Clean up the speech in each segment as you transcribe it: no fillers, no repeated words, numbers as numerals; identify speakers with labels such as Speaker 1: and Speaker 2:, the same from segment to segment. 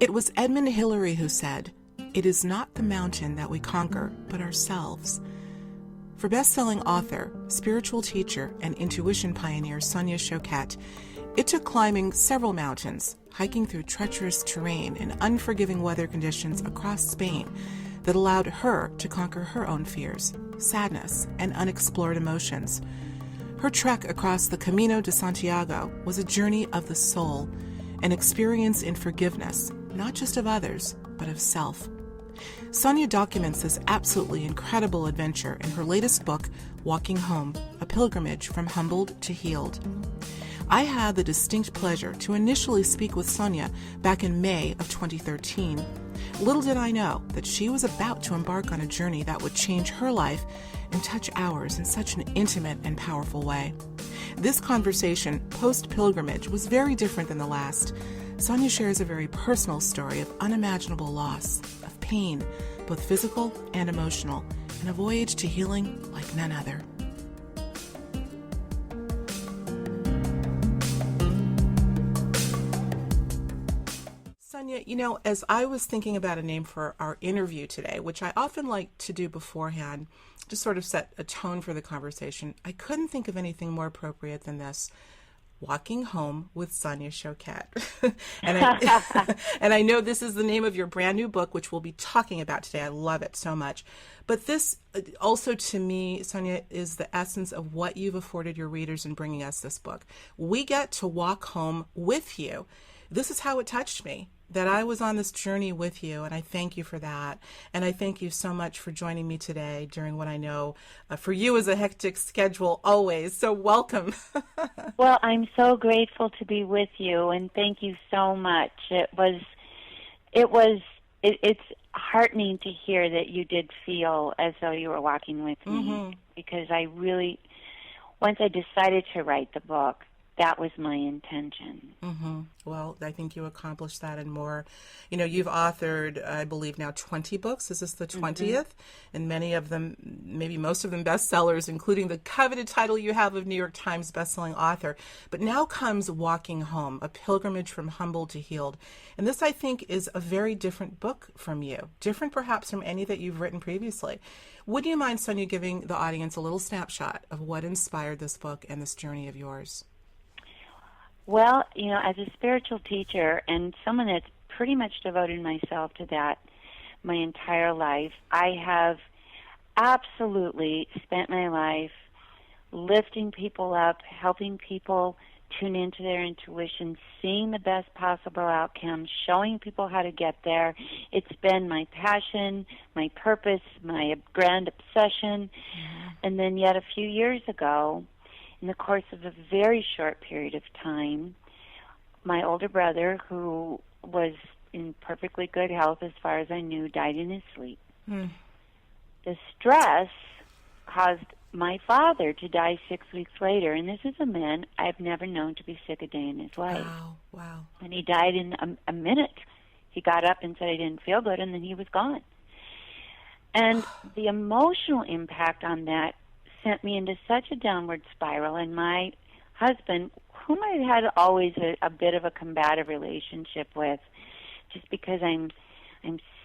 Speaker 1: It was Edmund Hillary who said, "It is not the mountain that we conquer, but ourselves." For best-selling author, spiritual teacher, and intuition pioneer Sonia Choquette, it took climbing several mountains, hiking through treacherous terrain and unforgiving weather conditions across Spain that allowed her to conquer her own fears, sadness, and unexplored emotions. Her trek across the Camino de Santiago was a journey of the soul, an experience in forgiveness, not just of others, but of self. Sonia documents this absolutely incredible adventure in her latest book, Walking Home, A Pilgrimage from Humbled to Healed. I had the distinct pleasure to initially speak with Sonia back in May of 2013. Little did I know that she was about to embark on a journey that would change her life and touch ours in such an intimate and powerful way. This conversation, post-pilgrimage, was very different than the last. Sonia shares a very personal story of unimaginable loss, of pain, both physical and emotional, and a voyage to healing like none other. Sonia, as I was thinking about a name for our interview today, which I often like to do beforehand, just sort of set a tone for the conversation, I couldn't think of anything more appropriate than this: Walking Home with Sonia Choquette. and I know this is the name of your brand new book, which we'll be talking about today. I love it so much. But this also, to me, Sonia, is the essence of what you've afforded your readers in bringing us this book. We get to walk home with you. This is how it touched me, that I was on this journey with you, and I thank you for that. And I thank you so much for joining me today during what I know for you is a hectic schedule always. So welcome.
Speaker 2: Well, I'm so grateful to be with you, and thank you so much. It's heartening to hear that you did feel as though you were walking with me, because I really, once I decided to write the book, that was my intention.
Speaker 1: Well, I think you accomplished that and more. You've authored, I believe now, 20 books. Is this the 20th? And many of them, maybe most of them, bestsellers, including the coveted title you have of New York Times bestselling author. But now comes Walking Home, A Pilgrimage from Humbled to Healed. And this, I think, is a very different book from you, different perhaps from any that you've written previously. Would you mind, Sonia, giving the audience a little snapshot of what inspired this book and this journey of yours?
Speaker 2: Well, as a spiritual teacher and someone that's pretty much devoted myself to that my entire life, I have absolutely spent my life lifting people up, helping people tune into their intuition, seeing the best possible outcome, showing people how to get there. It's been my passion, my purpose, my grand obsession. And then yet a few years ago, in the course of a very short period of time, my older brother, who was in perfectly good health as far as I knew, died in his sleep. The stress caused my father to die 6 weeks later, and this is a man I've never known to be sick a day in his life.
Speaker 1: Wow.
Speaker 2: And he died in a minute. He got up and said he didn't feel good, and then he was gone. And the emotional impact on that sent me into such a downward spiral, and my husband, whom I had always a bit of a combative relationship with, just because I'm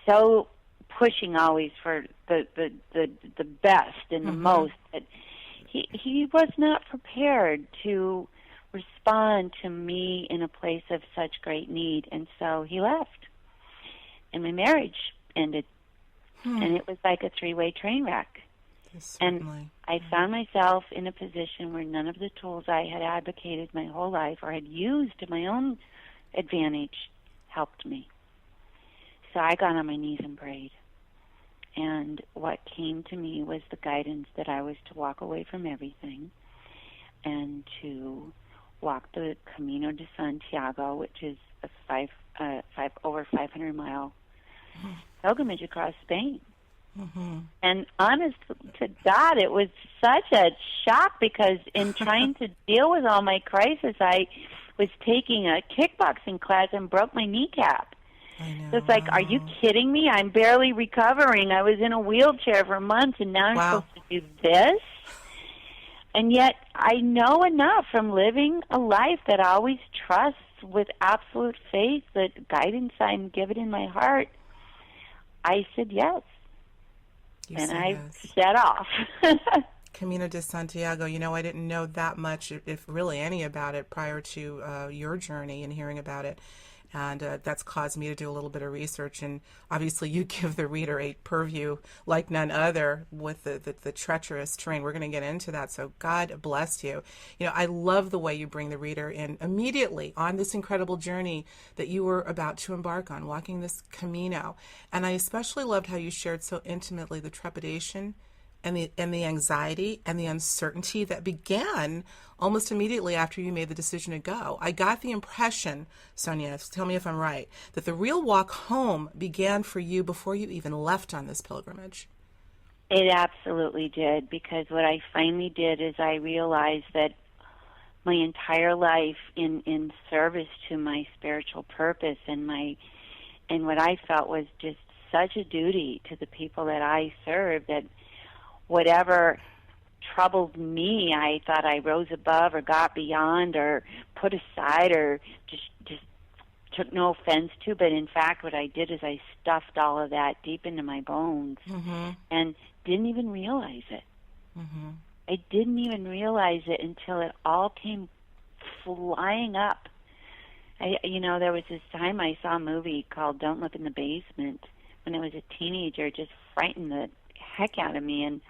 Speaker 2: so pushing always for the best and the most, that he was not prepared to respond to me in a place of such great need, and so he left, and my marriage ended, and it was like a three-way train wreck. And I found myself in a position where none of the tools I had advocated my whole life or had used to my own advantage helped me. So I got on my knees and prayed. And what came to me was the guidance that I was to walk away from everything and to walk the Camino de Santiago, which is a over 500-mile pilgrimage across Spain. And honest to God, it was such a shock, because in trying to deal with all my crisis, I was taking a kickboxing class and broke my kneecap. So it's like, are you kidding me? I'm barely recovering. I was in a wheelchair for months, and now I'm supposed to do this? And yet I know enough from living a life that always trusts with absolute faith that guidance I'm given in my heart. I said yes. And I set off.
Speaker 1: Camino de Santiago, I didn't know that much, if really any, about it prior to your journey and hearing about it. And that's caused me to do a little bit of research. And obviously you give the reader a purview like none other with the treacherous terrain. We're going to get into that. So God bless you. I love the way you bring the reader in immediately on this incredible journey that you were about to embark on, walking this Camino. And I especially loved how you shared so intimately the trepidation and the anxiety and the uncertainty that began almost immediately after you made the decision to go. I got the impression, Sonia, tell me if I'm right, that the real walk home began for you before you even left on this pilgrimage.
Speaker 2: It absolutely did, because what I finally did is I realized that my entire life in service to my spiritual purpose and what I felt was just such a duty to the people that I served, that whatever troubled me, I thought I rose above or got beyond or put aside or just took no offense to. But in fact, what I did is I stuffed all of that deep into my bones and didn't even realize it. I didn't even realize it until it all came flying up. There was this time I saw a movie called Don't Look in the Basement when I was a teenager. It just frightened the heck out of me, and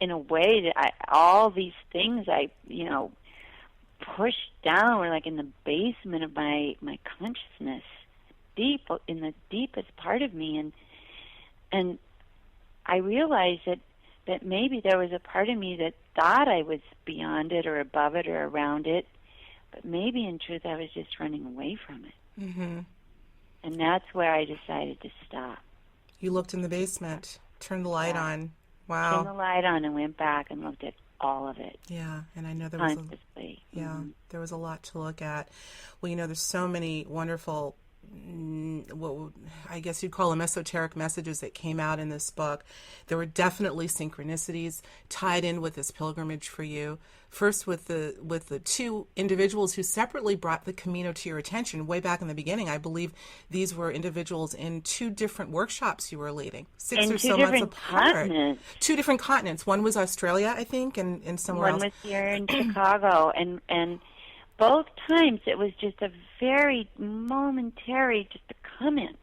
Speaker 2: in a way that all these things I pushed down were like in the basement of my consciousness, deep in the deepest part of me, and I realized that maybe there was a part of me that thought I was beyond it or above it or around it, but maybe in truth I was just running away from it. And that's where I decided to stop.
Speaker 1: You looked in the basement. Turned the light on. Wow.
Speaker 2: Turned the light on and went back and looked at all of it.
Speaker 1: Yeah, and I know there was there was a lot to look at. Well, there's so many wonderful, what I guess you'd call them esoteric messages that came out in this book. There were definitely synchronicities tied in with this pilgrimage for you. First with the two individuals who separately brought the Camino to your attention way back in the beginning. I believe these were individuals in two different workshops you were leading, 6 or so months apart.
Speaker 2: Continents.
Speaker 1: 2 different continents. One was Australia, I think, and somewhere else.
Speaker 2: One was here in Chicago, and both times it was just a very momentary, just a comment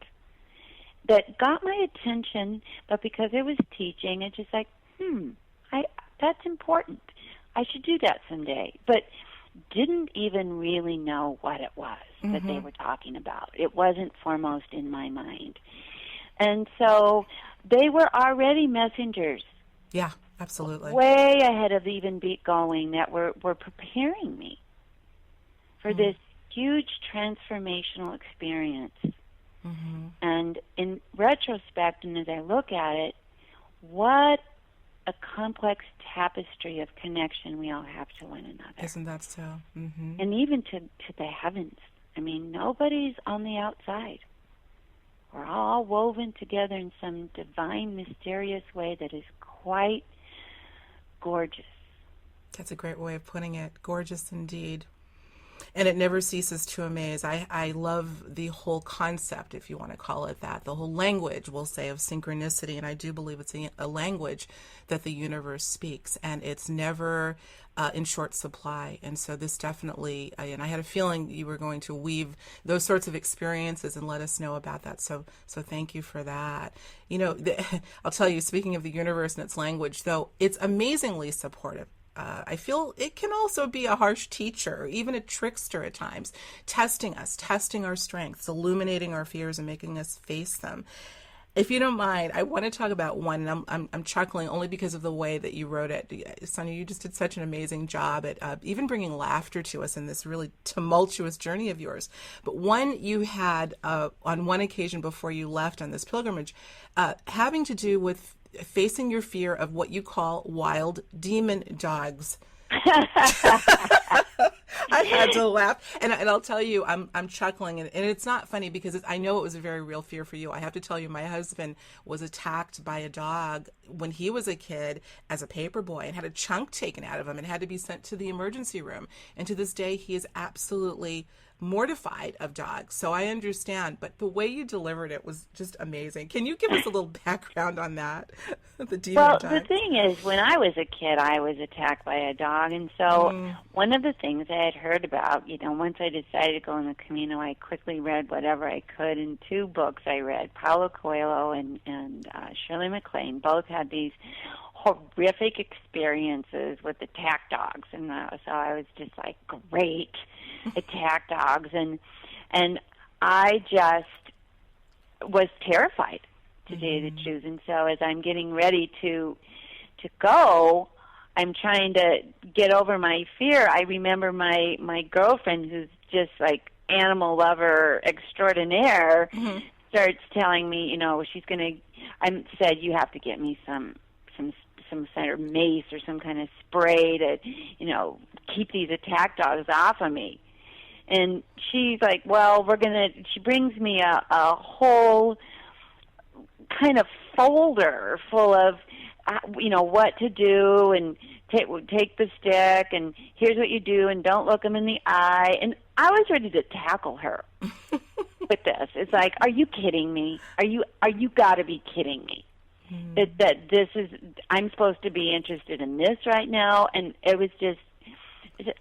Speaker 2: that got my attention, but because it was teaching, it's just like, that's important. I should do that someday. But didn't even really know what it was that they were talking about. It wasn't foremost in my mind. And so they were already messengers.
Speaker 1: Yeah, absolutely.
Speaker 2: Way ahead of even going, that were preparing me for this huge transformational experience. And in retrospect, and as I look at it, what a complex tapestry of connection we all have to one another.
Speaker 1: Isn't that so?
Speaker 2: And even to the heavens. I mean, nobody's on the outside. We're all woven together in some divine, mysterious way that is quite gorgeous.
Speaker 1: That's a great way of putting it. Gorgeous indeed. And it never ceases to amaze. I love the whole concept, if you want to call it that, the whole language, we'll say, of synchronicity. And I do believe it's a language that the universe speaks, and it's never in short supply. And so this definitely, and I had a feeling you were going to weave those sorts of experiences and let us know about that. So thank you for that. I'll tell you, speaking of the universe and its language, though, it's amazingly supportive. I feel it can also be a harsh teacher, or even a trickster at times, testing us, testing our strengths, illuminating our fears, and making us face them. If you don't mind, I want to talk about one, and I'm chuckling only because of the way that you wrote it. Sonia, you just did such an amazing job at even bringing laughter to us in this really tumultuous journey of yours. But one you had on one occasion before you left on this pilgrimage, having to do with facing your fear of what you call wild demon dogs. I had to laugh, and I'll tell you, I'm chuckling, and it's not funny because I know it was a very real fear for you. I have to tell you, my husband was attacked by a dog when he was a kid as a paper boy and had a chunk taken out of him and had to be sent to the emergency room. And to this day, he is absolutely mortified of dogs. So I understand, but the way you delivered it was just amazing. Can you give us a little background on that? The demon
Speaker 2: Well,
Speaker 1: dog.
Speaker 2: the thing is, when I was a kid, I was attacked by a dog, and so one of the things I had heard about, once I decided to go in the Camino, I quickly read whatever I could, and 2 books I read, Paulo Coelho and Shirley MacLaine, both had these horrific experiences with attack dogs, and so I was just like, great, attack dogs, and I just was terrified, to tell you the truth. And so as I'm getting ready to go, I'm trying to get over my fear. I remember my girlfriend, who's just like animal lover extraordinaire, starts telling me, she's going to, I said, you have to get me some sort of mace or some kind of spray to, keep these attack dogs off of me. And she's like, well, she brings me a whole kind of folder full of, what to do, and take the stick, and here's what you do, and don't look them in the eye. And I was ready to tackle her with this. It's like, are you kidding me? Are you got to be kidding me? That this is, I'm supposed to be interested in this right now? And it was just,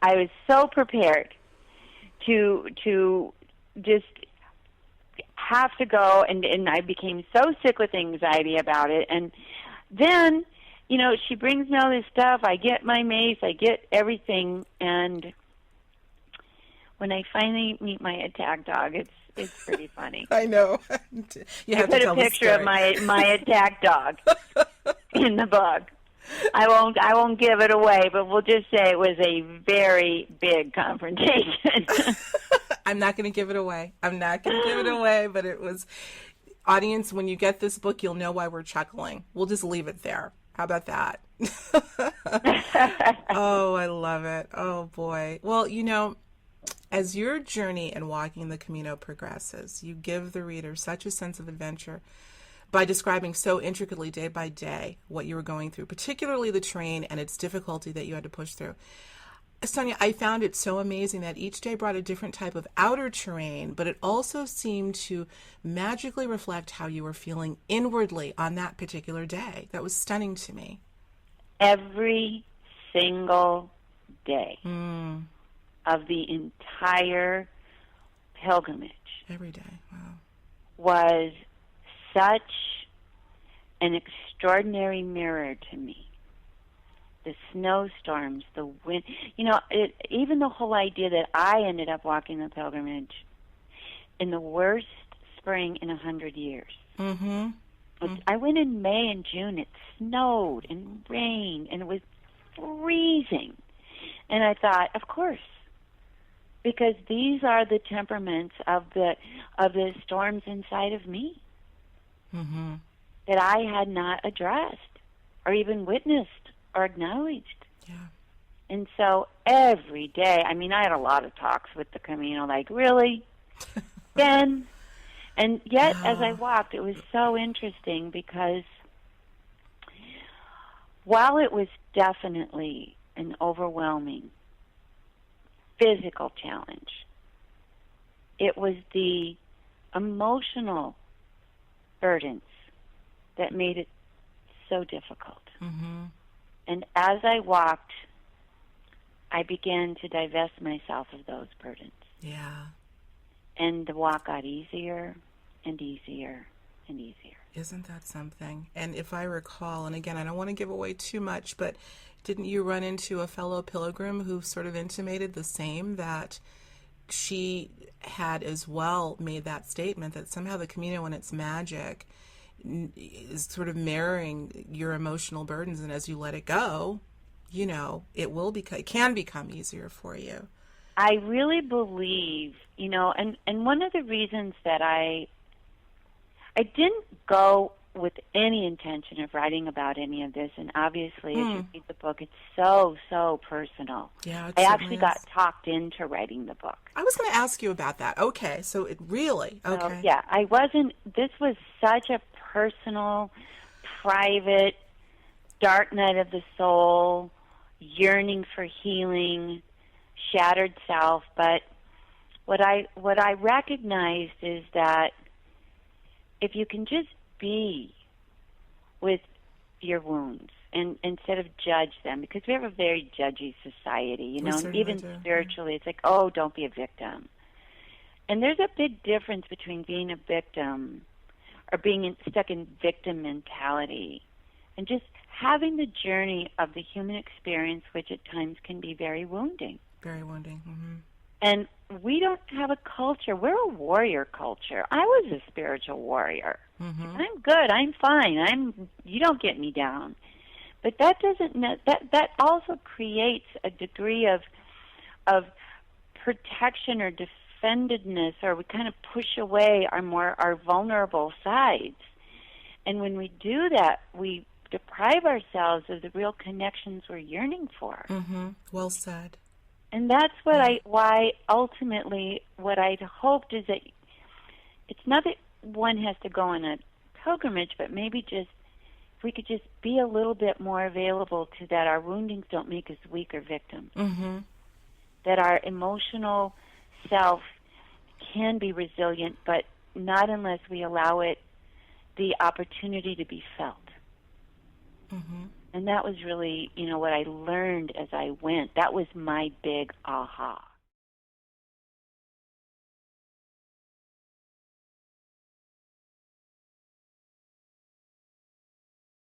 Speaker 2: I was so prepared to just have to go, and I became so sick with anxiety about it. And then, she brings me all this stuff. I get my mace, I get everything, and when I finally meet my attack dog, it's pretty funny.
Speaker 1: I know. You have
Speaker 2: I put
Speaker 1: to tell
Speaker 2: a picture of my attack dog in the book. I won't give it away, but we'll just say it was a very big confrontation.
Speaker 1: I'm not going to give it away. But it was, audience, when you get this book, you'll know why we're chuckling. We'll just leave it there. How about that? Oh, I love it. Oh, boy. Well, as your journey in walking the Camino progresses, you give the reader such a sense of adventure by describing so intricately day by day what you were going through, particularly the terrain and its difficulty that you had to push through. Sonia, I found it so amazing that each day brought a different type of outer terrain, but it also seemed to magically reflect how you were feeling inwardly on that particular day. That was stunning to me.
Speaker 2: Every single day of the entire pilgrimage.
Speaker 1: Every day, wow.
Speaker 2: Was such an extraordinary mirror to me. The snowstorms, the wind, even the whole idea that I ended up walking the pilgrimage in the worst spring in 100 years. I went in May and June. It snowed and rained, and it was freezing. And I thought, of course, because these are the temperaments of the storms inside of me that I had not addressed or even witnessed or acknowledged.
Speaker 1: Yeah.
Speaker 2: And so every day, I had a lot of talks with the Camino, like, really? Then? And yet, as I walked, it was so interesting because while it was definitely an overwhelming physical challenge, it was the emotional burdens that made it so difficult. And as I walked, I began to divest myself of those burdens.
Speaker 1: Yeah.
Speaker 2: And the walk got easier and easier and easier.
Speaker 1: Isn't that something? And if I recall, and again, I don't want to give away too much, but didn't you run into a fellow pilgrim who sort of intimated the same, that she had as well made that statement that somehow the Camino and its magic is sort of mirroring your emotional burdens, and as you let it go, it can become easier for you.
Speaker 2: I really believe, and one of the reasons that I didn't go with any intention of writing about any of this, and obviously as you read the book, it's so personal.
Speaker 1: Yeah, it
Speaker 2: I
Speaker 1: certainly
Speaker 2: actually
Speaker 1: is.
Speaker 2: got talked into writing the book.
Speaker 1: I was going to ask you about that. Okay, so it really,
Speaker 2: So,
Speaker 1: okay.
Speaker 2: yeah, this was such a personal, private, dark night of the soul, yearning for healing, shattered self. But what I recognized is that if you can just be with your wounds and instead of judge them, because we have a very judgy society, you know, and even spiritually, it's like, oh, don't be a victim. And there's a big difference between being a victim or being stuck in victim mentality and just having the journey of the human experience, which at times can be very wounding.
Speaker 1: Very wounding. Mm-hmm.
Speaker 2: And we don't have a culture. We're a warrior culture. I was a spiritual warrior.
Speaker 1: Mm-hmm.
Speaker 2: I'm good. I'm fine. You don't get me down. But that doesn't that also creates a degree of protection or defendedness, or we kind of push away our vulnerable sides. And when we do that, we deprive ourselves of the real connections we're yearning for.
Speaker 1: Mm-hmm. Well said.
Speaker 2: And that's why ultimately what I'd hoped is that it's not that one has to go on a pilgrimage, but maybe just if we could just be a little bit more available to that our woundings don't make us weak or victims.
Speaker 1: Mm-hmm.
Speaker 2: That our emotional self can be resilient, but not unless we allow it the opportunity to be felt.
Speaker 1: Mm-hmm.
Speaker 2: And that was really, what I learned as I went. That was my big aha.